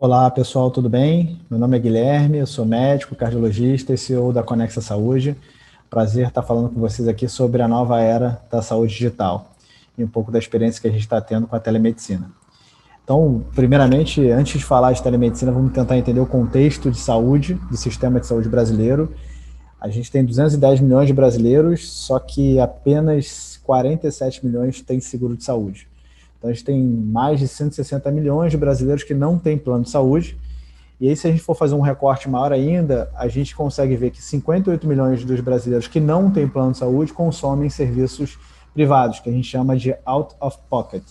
Olá pessoal, tudo bem? Meu nome é Guilherme, eu sou médico, cardiologista e CEO da Conexa Saúde. Prazer estar falando com vocês aqui sobre a nova era da saúde digital e um pouco da experiência que a gente está tendo com a telemedicina. Então, primeiramente, antes de falar de telemedicina, vamos tentar entender o contexto de saúde, do sistema de saúde brasileiro. A gente tem 210 milhões de brasileiros, só que apenas 47 milhões têm seguro de saúde. Então, a gente tem mais de 160 milhões de brasileiros que não têm plano de saúde. E aí, se a gente for fazer um recorte maior ainda, a gente consegue ver que 58 milhões dos brasileiros que não têm plano de saúde consomem serviços privados, que a gente chama de out of pocket.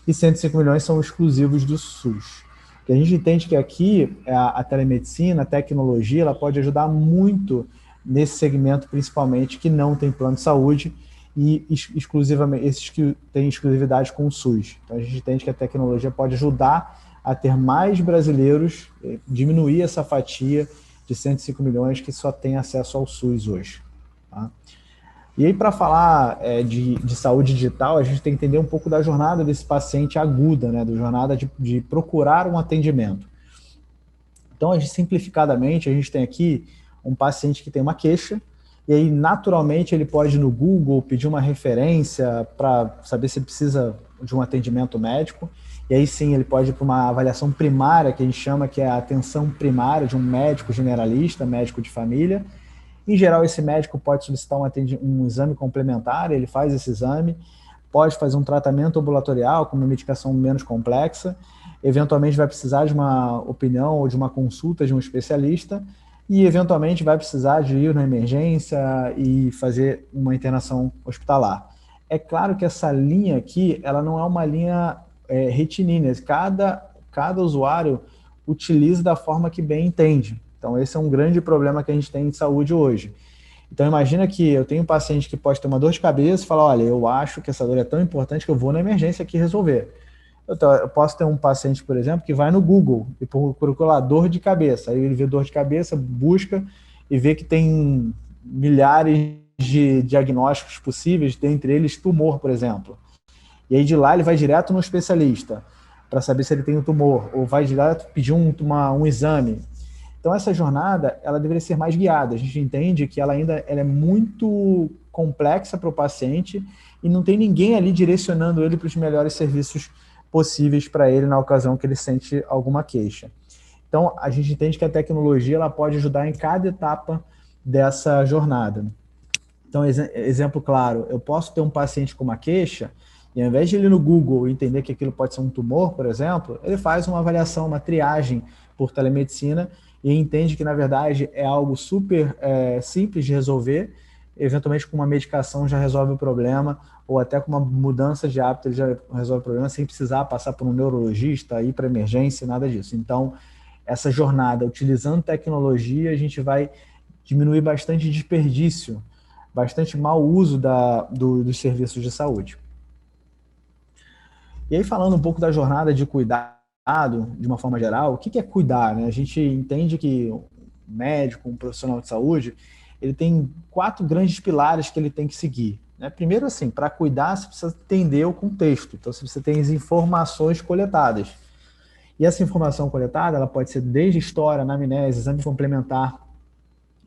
E 105 milhões são exclusivos do SUS. Que a gente entende que aqui a telemedicina, a tecnologia, ela pode ajudar muito nesse segmento, principalmente, que não tem plano de saúde e exclusivamente esses que têm exclusividade com o SUS. Então a gente entende que a tecnologia pode ajudar a ter mais brasileiros, diminuir essa fatia de 105 milhões que só tem acesso ao SUS hoje. Tá? E aí, para falar de saúde digital, a gente tem que entender um pouco da jornada desse paciente aguda, né, da jornada de procurar um atendimento. Então, simplificadamente, a gente tem aqui um paciente que tem uma queixa, e aí, naturalmente, ele pode ir no Google pedir uma referência para saber se ele precisa de um atendimento médico, e aí sim ele pode ir para uma avaliação primária, que a gente chama que é a atenção primária de um médico generalista, médico de família. Em geral, esse médico pode solicitar um exame complementar, ele faz esse exame, pode fazer um tratamento ambulatorial com uma medicação menos complexa, eventualmente vai precisar de uma opinião ou de uma consulta de um especialista e eventualmente vai precisar de ir na emergência e fazer uma internação hospitalar. É claro que essa linha aqui, ela não é uma linha retilínea, cada usuário utiliza da forma que bem entende. Então esse é um grande problema que a gente tem em saúde hoje. Então imagina que eu tenho um paciente que pode ter uma dor de cabeça e falar, olha, eu acho que essa dor é tão importante que eu vou na emergência aqui resolver. Eu posso ter um paciente, por exemplo, que vai no Google e procura lá dor de cabeça. Aí ele vê dor de cabeça, busca e vê que tem milhares de diagnósticos possíveis, dentre eles tumor, por exemplo. E aí de lá ele vai direto no especialista para saber se ele tem um tumor, ou vai direto pedir um exame. Então essa jornada, ela deveria ser mais guiada. A gente entende que ela é muito complexa para o paciente e não tem ninguém ali direcionando ele para os melhores serviços possíveis para ele na ocasião que ele sente alguma queixa. Então a gente entende que a tecnologia ela pode ajudar em cada etapa dessa jornada. Então, exemplo claro, eu posso ter um paciente com uma queixa e ao invés de ele ir no Google e entender que aquilo pode ser um tumor, por exemplo, ele faz uma avaliação, uma triagem por telemedicina e entende que, na verdade, é algo super simples de resolver, eventualmente com uma medicação já resolve o problema, ou até com uma mudança de hábito ele já resolve o problema, sem precisar passar por um neurologista, ir para emergência, nada disso. Então, essa jornada, utilizando tecnologia, a gente vai diminuir bastante desperdício, bastante mau uso dos serviços de saúde. E aí, falando um pouco da jornada de cuidado, de uma forma geral, o que é cuidar? Né? A gente entende que um médico, um profissional de saúde, ele tem 4 grandes pilares que ele tem que seguir. Né? Primeiro, assim, para cuidar, você precisa entender o contexto. Então, se você tem as informações coletadas. E essa informação coletada, ela pode ser desde história, anamnese, exame complementar,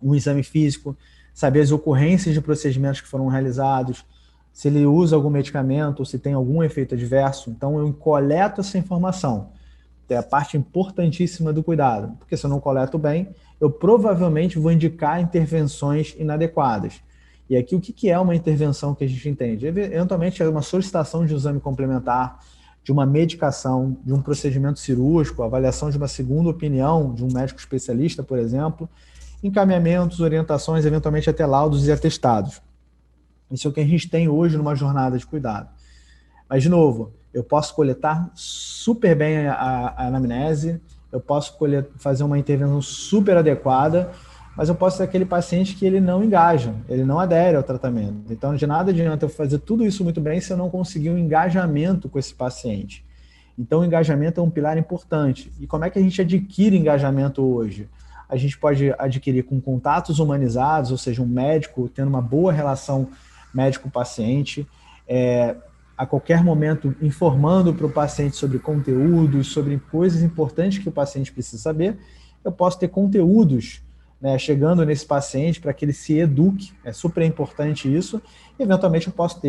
um exame físico, saber as ocorrências de procedimentos que foram realizados, se ele usa algum medicamento, ou se tem algum efeito adverso. Então, eu coleto essa informação. É a parte importantíssima do cuidado, porque se eu não coleto bem, eu provavelmente vou indicar intervenções inadequadas. E aqui, o que é uma intervenção que a gente entende? Eventualmente, é uma solicitação de um exame complementar, de uma medicação, de um procedimento cirúrgico, avaliação de uma segunda opinião de um médico especialista, por exemplo, encaminhamentos, orientações, eventualmente até laudos e atestados. Isso é o que a gente tem hoje numa jornada de cuidado. Mas, de novo, eu posso coletar super bem a anamnese, eu posso fazer uma intervenção super adequada, mas eu posso ter aquele paciente que ele não engaja, ele não adere ao tratamento. Então, de nada adianta eu fazer tudo isso muito bem se eu não conseguir um engajamento com esse paciente. Então, o engajamento é um pilar importante. E como é que a gente adquire engajamento hoje? A gente pode adquirir com contatos humanizados, ou seja, um médico tendo uma boa relação médico-paciente, a qualquer momento informando para o paciente sobre conteúdos, sobre coisas importantes que o paciente precisa saber. Eu posso ter conteúdos, né, chegando nesse paciente para que ele se eduque, é super importante isso. E, eventualmente, eu posso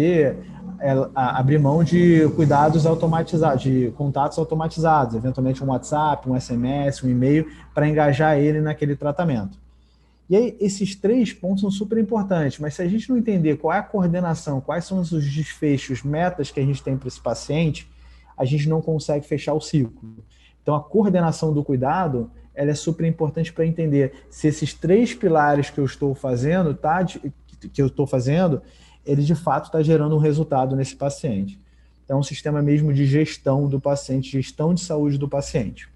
abrir mão de cuidados automatizados, de contatos automatizados, eventualmente um WhatsApp, um SMS, um e-mail, para engajar ele naquele tratamento. E aí, esses 3 pontos são super importantes, mas se a gente não entender qual é a coordenação, quais são os desfechos, metas que a gente tem para esse paciente, a gente não consegue fechar o ciclo. Então, a coordenação do cuidado, ela é super importante para entender se esses 3 pilares que eu estou fazendo, ele de fato está gerando um resultado nesse paciente. Então, é um sistema mesmo de gestão do paciente, gestão de saúde do paciente.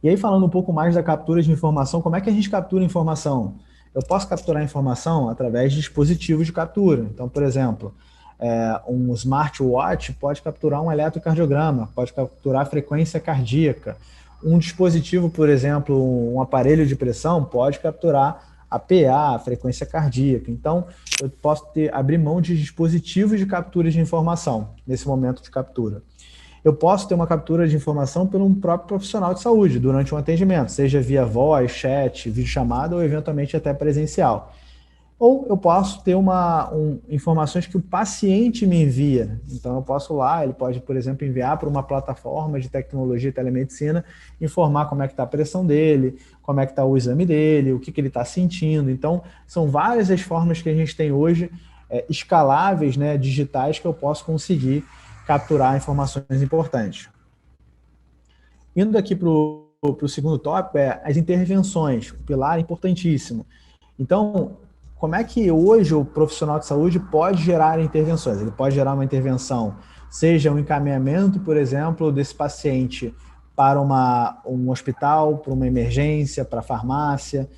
E aí, falando um pouco mais da captura de informação, como é que a gente captura informação? Eu posso capturar informação através de dispositivos de captura. Então, por exemplo, um smartwatch pode capturar um eletrocardiograma, pode capturar a frequência cardíaca. Um dispositivo, por exemplo, um aparelho de pressão, pode capturar a PA, a frequência cardíaca. Então, eu posso abrir mão de dispositivos de captura de informação nesse momento de captura. Eu posso ter uma captura de informação pelo próprio profissional de saúde durante um atendimento, seja via voz, chat, videochamada ou eventualmente até presencial. Ou eu posso ter informações que o paciente me envia. Então eu posso ele pode, por exemplo, enviar para uma plataforma de tecnologia e telemedicina, informar como é que está a pressão dele, como é que está o exame dele, o que ele está sentindo. Então, são várias as formas que a gente tem hoje, escaláveis, né, digitais, que eu posso conseguir capturar informações importantes. Indo aqui para o segundo tópico, as intervenções, um pilar importantíssimo. Então, como é que hoje o profissional de saúde pode gerar intervenções? Ele pode gerar uma intervenção, seja um encaminhamento, por exemplo, desse paciente para um hospital, para uma emergência, para a farmácia,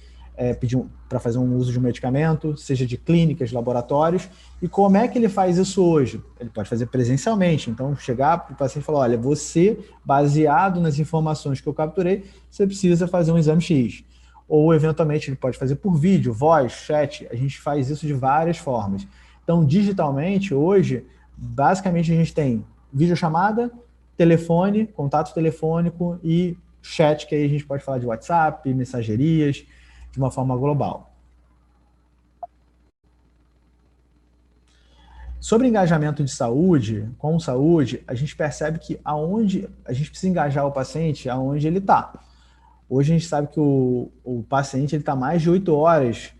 para fazer um uso de um medicamento, seja de clínicas, laboratórios. E como é que ele faz isso hoje? Ele pode fazer presencialmente. Então, chegar para o paciente e falar, olha, você, baseado nas informações que eu capturei, você precisa fazer um exame X. Ou, eventualmente, ele pode fazer por vídeo, voz, chat. A gente faz isso de várias formas. Então, digitalmente, hoje, basicamente, a gente tem videochamada, telefone, contato telefônico e chat, que aí a gente pode falar de WhatsApp, mensagerias, de uma forma global. Sobre engajamento de saúde, com saúde, a gente percebe que aonde a gente precisa engajar o paciente, aonde ele está. Hoje a gente sabe que o paciente está mais de 8 horas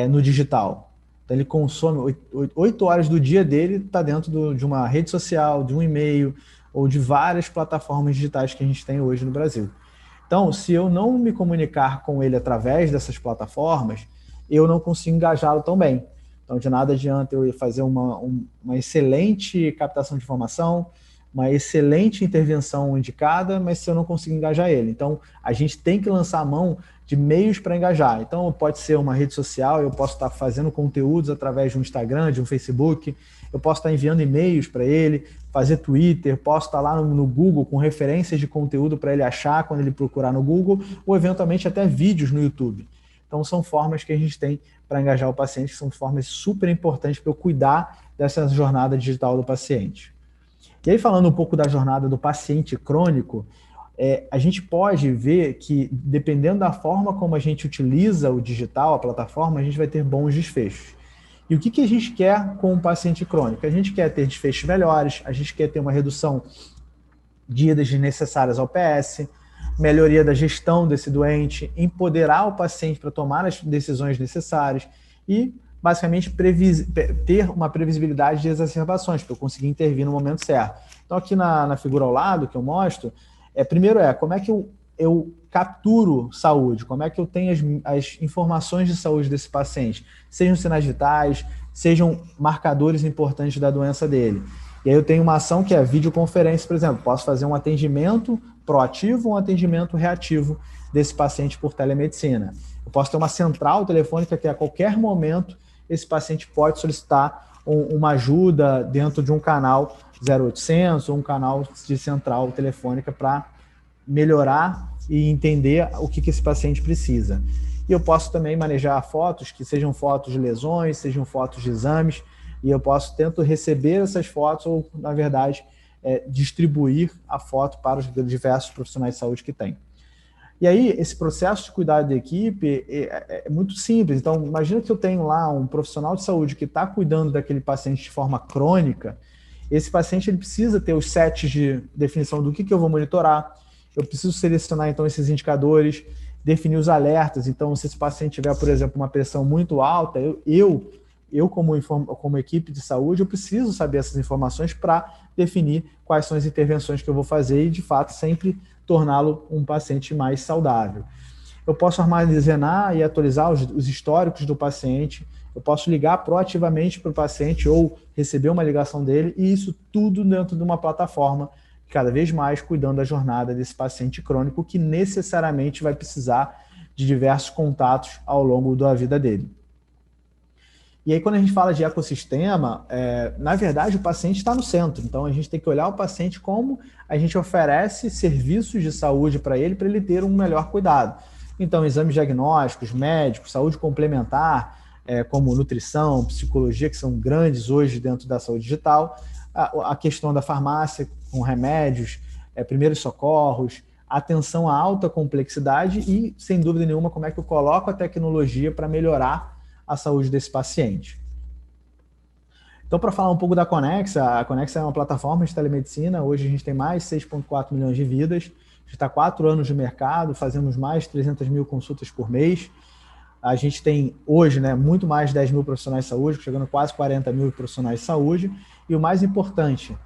no digital. Então ele consome 8 horas do dia dele, está dentro de uma rede social, de um e-mail ou de várias plataformas digitais que a gente tem hoje no Brasil. Então, se eu não me comunicar com ele através dessas plataformas, eu não consigo engajá-lo tão bem. Então, de nada adianta eu fazer uma excelente captação de informação, uma excelente intervenção indicada, mas se eu não conseguir engajar ele. Então, a gente tem que lançar a mão de meios para engajar. Então, pode ser uma rede social, eu posso estar fazendo conteúdos através de um Instagram, de um Facebook, eu posso estar enviando e-mails para ele, fazer Twitter, posso estar lá no Google com referências de conteúdo para ele achar quando ele procurar no Google, ou eventualmente até vídeos no YouTube. Então, são formas que a gente tem para engajar o paciente, que são formas super importantes para eu cuidar dessa jornada digital do paciente. E aí, falando um pouco da jornada do paciente crônico, a gente pode ver que, dependendo da forma como a gente utiliza o digital, a plataforma, a gente vai ter bons desfechos. E o que a gente quer com o paciente crônico? A gente quer ter desfechos melhores, a gente quer ter uma redução de idas desnecessárias ao PS, melhoria da gestão desse doente, empoderar o paciente para tomar as decisões necessárias e, basicamente, ter uma previsibilidade de exacerbações, para eu conseguir intervir no momento certo. Então, aqui na figura ao lado, que eu mostro, primeiro como é que eu capturo saúde, como é que eu tenho as informações de saúde desse paciente, sejam sinais vitais, sejam marcadores importantes da doença dele. E aí eu tenho uma ação que é a videoconferência, por exemplo, posso fazer um atendimento proativo ou um atendimento reativo desse paciente por telemedicina. Eu posso ter uma central telefônica que a qualquer momento esse paciente pode solicitar uma ajuda dentro de um canal 0800 ou um canal de central telefônica para melhorar e entender o que esse paciente precisa. E eu posso também manejar fotos, que sejam fotos de lesões, sejam fotos de exames, e eu tento receber essas fotos ou, na verdade, distribuir a foto para os diversos profissionais de saúde que tem. E aí, esse processo de cuidado da equipe é muito simples. Então, imagina que eu tenho lá um profissional de saúde que está cuidando daquele paciente de forma crônica. Esse paciente ele precisa ter os sets de definição do que eu vou monitorar. Eu preciso selecionar, então, esses indicadores, definir os alertas. Então, se esse paciente tiver, por exemplo, uma pressão muito alta, eu como equipe de saúde, eu preciso saber essas informações para definir quais são as intervenções que eu vou fazer e, de fato, sempre torná-lo um paciente mais saudável. Eu posso armazenar e atualizar os históricos do paciente, eu posso ligar proativamente para o paciente ou receber uma ligação dele, e isso tudo dentro de uma plataforma, cada vez mais cuidando da jornada desse paciente crônico que necessariamente vai precisar de diversos contatos ao longo da vida dele. E aí, quando a gente fala de ecossistema, na verdade, o paciente está no centro. Então, a gente tem que olhar o paciente como a gente oferece serviços de saúde para ele ter um melhor cuidado. Então, exames diagnósticos, médicos, saúde complementar, como nutrição, psicologia, que são grandes hoje dentro da saúde digital, a questão da farmácia com remédios, primeiros socorros, atenção à alta complexidade e, sem dúvida nenhuma, como é que eu coloco a tecnologia para melhorar a saúde desse paciente. Então, para falar um pouco da Connexa, a Connexa é uma plataforma de telemedicina. Hoje a gente tem mais de 6,4 milhões de vidas, a gente está há 4 anos de mercado, fazemos mais de 300 mil consultas por mês. A gente tem hoje muito mais de 10 mil profissionais de saúde, chegando a quase 40 mil profissionais de saúde. E o mais importante,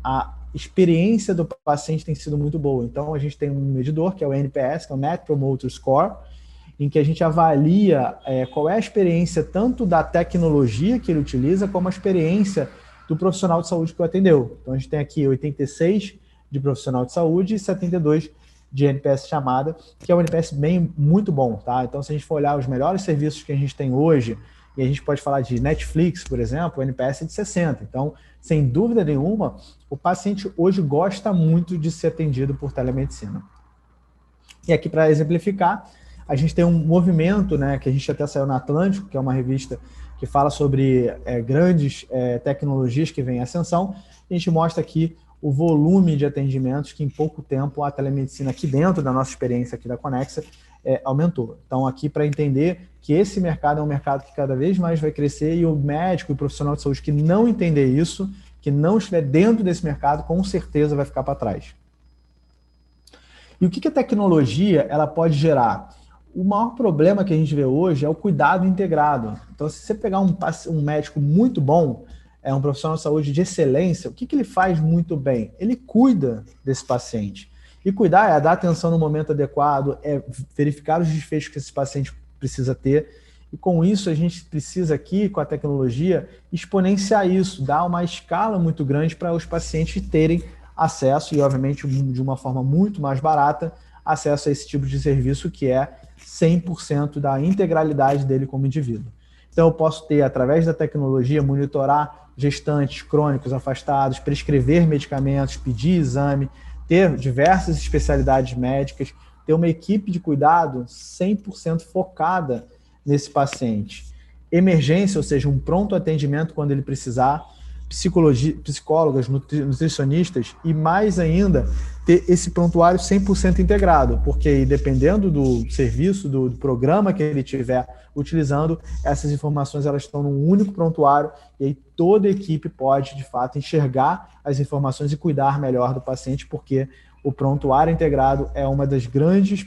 a experiência do paciente tem sido muito boa. Então, a gente tem um medidor, que é o NPS, que é o Net Promoter Score, em que a gente avalia qual é a experiência tanto da tecnologia que ele utiliza, como a experiência do profissional de saúde que o atendeu. Então, a gente tem aqui 86 de profissional de saúde e 72 de NPS chamada, que é um NPS muito bom, tá? Então, se a gente for olhar os melhores serviços que a gente tem hoje, e a gente pode falar de Netflix, por exemplo, o NPS é de 60. Então, sem dúvida nenhuma, o paciente hoje gosta muito de ser atendido por telemedicina. E aqui, para exemplificar, a gente tem um movimento, que a gente até saiu na Atlântico, que é uma revista que fala sobre grandes tecnologias que vêm em ascensão. A gente mostra aqui o volume de atendimentos que em pouco tempo a telemedicina aqui dentro da nossa experiência aqui da Connexa aumentou. Então, aqui para entender que esse mercado é um mercado que cada vez mais vai crescer e o médico e o profissional de saúde que não entender isso, que não estiver dentro desse mercado, com certeza vai ficar para trás. E o que a tecnologia ela pode gerar? O maior problema que a gente vê hoje é o cuidado integrado. Então, se você pegar um médico muito bom, um profissional de saúde de excelência, o que ele faz muito bem? Ele cuida desse paciente. E cuidar é dar atenção no momento adequado, é verificar os desfechos que esse paciente precisa ter. E com isso, a gente precisa aqui, com a tecnologia, exponenciar isso, dar uma escala muito grande para os pacientes terem acesso, e obviamente de uma forma muito mais barata, acesso a esse tipo de serviço que é 100% da integralidade dele como indivíduo. Então, eu posso ter, através da tecnologia, monitorar gestantes crônicos afastados, prescrever medicamentos, pedir exame, ter diversas especialidades médicas, ter uma equipe de cuidado 100% focada nesse paciente. Emergência, ou seja, um pronto atendimento quando ele precisar, psicólogas, nutricionistas e mais ainda ter esse prontuário 100% integrado, porque dependendo do serviço, do programa que ele estiver utilizando, essas informações elas estão num único prontuário e aí toda a equipe pode, de fato, enxergar as informações e cuidar melhor do paciente, porque o prontuário integrado é um dos grandes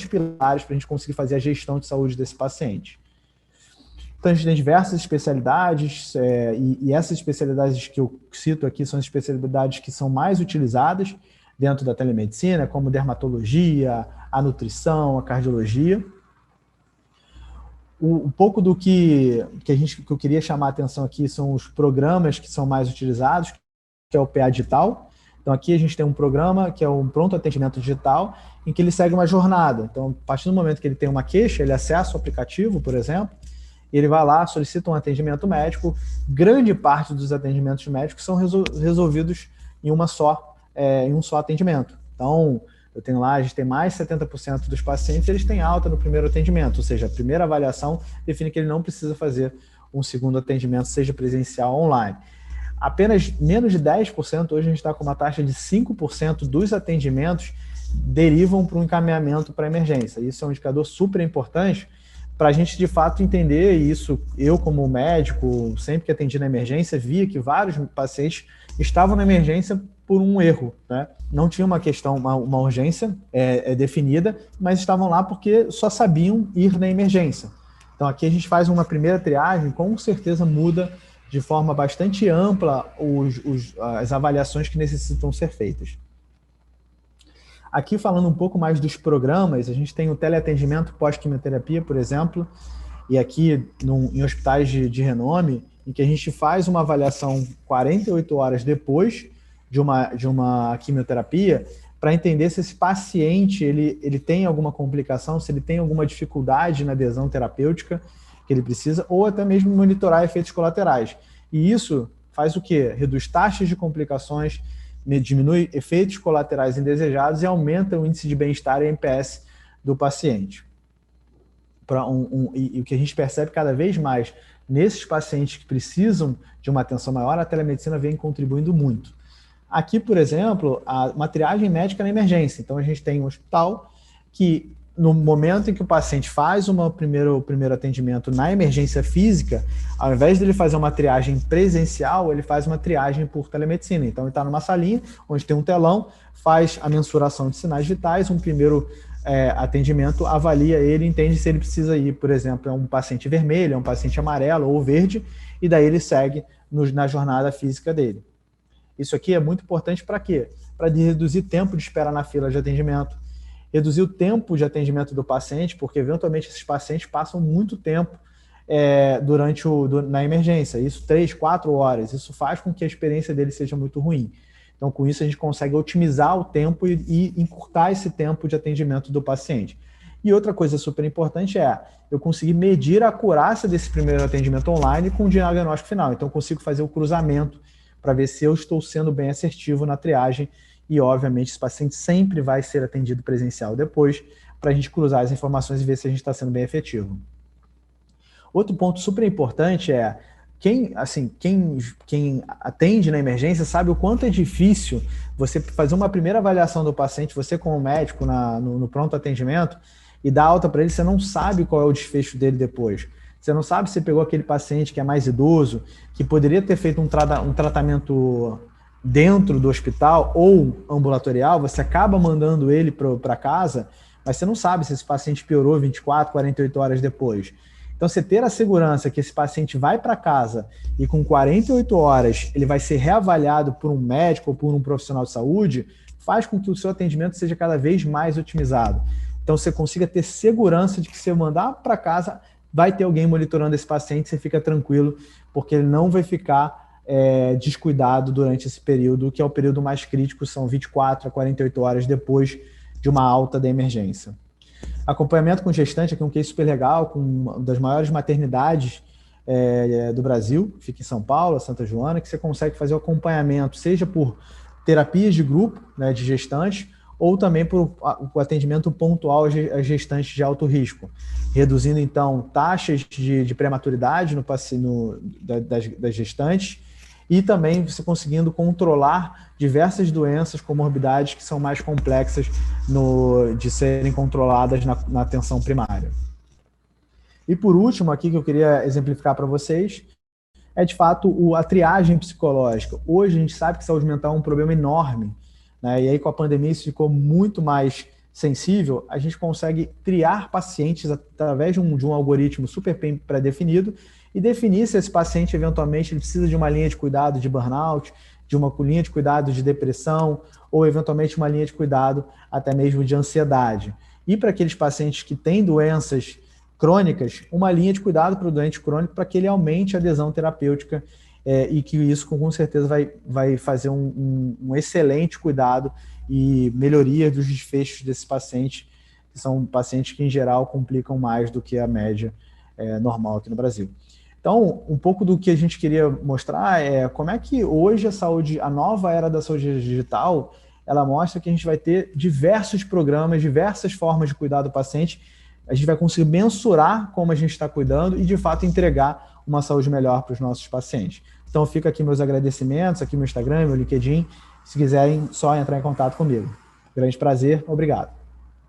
pilares para a gente conseguir fazer a gestão de saúde desse paciente. Então, a gente tem diversas especialidades, e essas especialidades que eu cito aqui são as especialidades que são mais utilizadas dentro da telemedicina, como dermatologia, a nutrição, a cardiologia. Um pouco do que eu queria chamar a atenção aqui são os programas que são mais utilizados, que é o PA Digital. Então, aqui a gente tem um programa que é um pronto atendimento digital, em que ele segue uma jornada. Então, a partir do momento que ele tem uma queixa, ele acessa o aplicativo, por exemplo, ele vai lá, solicita um atendimento médico. Grande parte dos atendimentos médicos são resolvidos em um só atendimento. Então, a gente tem mais de 70% dos pacientes, eles têm alta no primeiro atendimento, ou seja, a primeira avaliação define que ele não precisa fazer um segundo atendimento, seja presencial ou online. Apenas menos de 10%, hoje a gente está com uma taxa de 5% dos atendimentos derivam para um encaminhamento para emergência. Isso é um indicador super importante para a gente, de fato, entender isso. Eu, como médico, sempre que atendi na emergência, via que vários pacientes estavam na emergência por um erro, né? Não tinha uma questão, uma urgência definida, mas estavam lá porque só sabiam ir na emergência. Então, aqui a gente faz uma primeira triagem, com certeza muda de forma bastante ampla as avaliações que necessitam ser feitas. Aqui, falando um pouco mais dos programas, a gente tem o teleatendimento pós-quimioterapia, por exemplo, e aqui em hospitais de renome, em que a gente faz uma avaliação 48 horas depois de uma quimioterapia, para entender se esse paciente ele tem alguma complicação, se ele tem alguma dificuldade na adesão terapêutica que ele precisa, ou até mesmo monitorar efeitos colaterais. E isso faz o quê? Reduz taxas de complicações, diminui efeitos colaterais indesejados e aumenta o índice de bem-estar e NPS do paciente. E o que a gente percebe cada vez mais nesses pacientes que precisam de uma atenção maior, a telemedicina vem contribuindo muito. Aqui, por exemplo, uma triagem médica na emergência. Então, a gente tem um hospital que, no momento em que o paciente faz o primeiro atendimento na emergência física, ao invés de ele fazer uma triagem presencial, ele faz uma triagem por telemedicina. Então, ele está numa salinha, onde tem um telão, faz a mensuração de sinais vitais, um primeiro atendimento, avalia ele, entende se ele precisa ir, por exemplo, é um paciente vermelho, é um paciente amarelo ou verde, e daí ele segue na jornada física dele. Isso aqui é muito importante para quê? Para reduzir tempo de espera na fila de atendimento, reduzir o tempo de atendimento do paciente, porque eventualmente esses pacientes passam muito tempo na emergência, isso 3, 4 horas, isso faz com que a experiência dele seja muito ruim. Então, com isso, a gente consegue otimizar o tempo e encurtar esse tempo de atendimento do paciente. E outra coisa super importante é eu conseguir medir a acurácia desse primeiro atendimento online com o diagnóstico final. Então, eu consigo fazer o cruzamento para ver se eu estou sendo bem assertivo na triagem e, obviamente, esse paciente sempre vai ser atendido presencial depois para a gente cruzar as informações e ver se a gente está sendo bem efetivo. Outro ponto super importante é quem atende na emergência sabe o quanto é difícil você fazer uma primeira avaliação do paciente, você como médico no pronto atendimento, e dar alta para ele, você não sabe qual é o desfecho dele depois. Você não sabe se pegou aquele paciente que é mais idoso, que poderia ter feito um tratamento dentro do hospital ou ambulatorial, você acaba mandando ele para casa, mas você não sabe se esse paciente piorou 24, 48 horas depois. Então, você ter a segurança que esse paciente vai para casa e com 48 horas ele vai ser reavaliado por um médico ou por um profissional de saúde, faz com que o seu atendimento seja cada vez mais otimizado. Então, você consiga ter segurança de que se eu mandar para casa, vai ter alguém monitorando esse paciente, você fica tranquilo, porque ele não vai ficar descuidado durante esse período, que é o período mais crítico, são 24 a 48 horas depois de uma alta da emergência. Acompanhamento com gestante, aqui é um case super legal, com uma das maiores maternidades do Brasil, fica em São Paulo, Santa Joana, que você consegue fazer o acompanhamento, seja por terapias de grupo, né, de gestantes, ou também por o atendimento pontual a gestantes de alto risco, reduzindo, então, taxas de prematuridade das gestantes e também você conseguindo controlar diversas doenças, comorbidades que são mais complexas de serem controladas na atenção primária. E por último, aqui que eu queria exemplificar para vocês, é de fato a triagem psicológica. Hoje a gente sabe que saúde mental é um problema enorme, né? E aí com a pandemia isso ficou muito mais sensível, a gente consegue triar pacientes através de um algoritmo super bem pré-definido e definir se esse paciente eventualmente ele precisa de uma linha de cuidado de burnout, de uma linha de cuidado de depressão ou eventualmente uma linha de cuidado até mesmo de ansiedade. E para aqueles pacientes que têm doenças crônicas, uma linha de cuidado para o doente crônico para que ele aumente a adesão terapêutica e que isso com certeza vai fazer um excelente cuidado e melhoria dos desfechos desses pacientes, que são pacientes que em geral complicam mais do que a média normal aqui no Brasil. Então, um pouco do que a gente queria mostrar é como é que hoje a nova era da saúde digital, ela mostra que a gente vai ter diversos programas, diversas formas de cuidar do paciente, a gente vai conseguir mensurar como a gente está cuidando e, de fato, entregar uma saúde melhor para os nossos pacientes. Então, fica aqui meus agradecimentos, aqui meu Instagram, meu LinkedIn, se quiserem só entrar em contato comigo. Grande prazer, obrigado.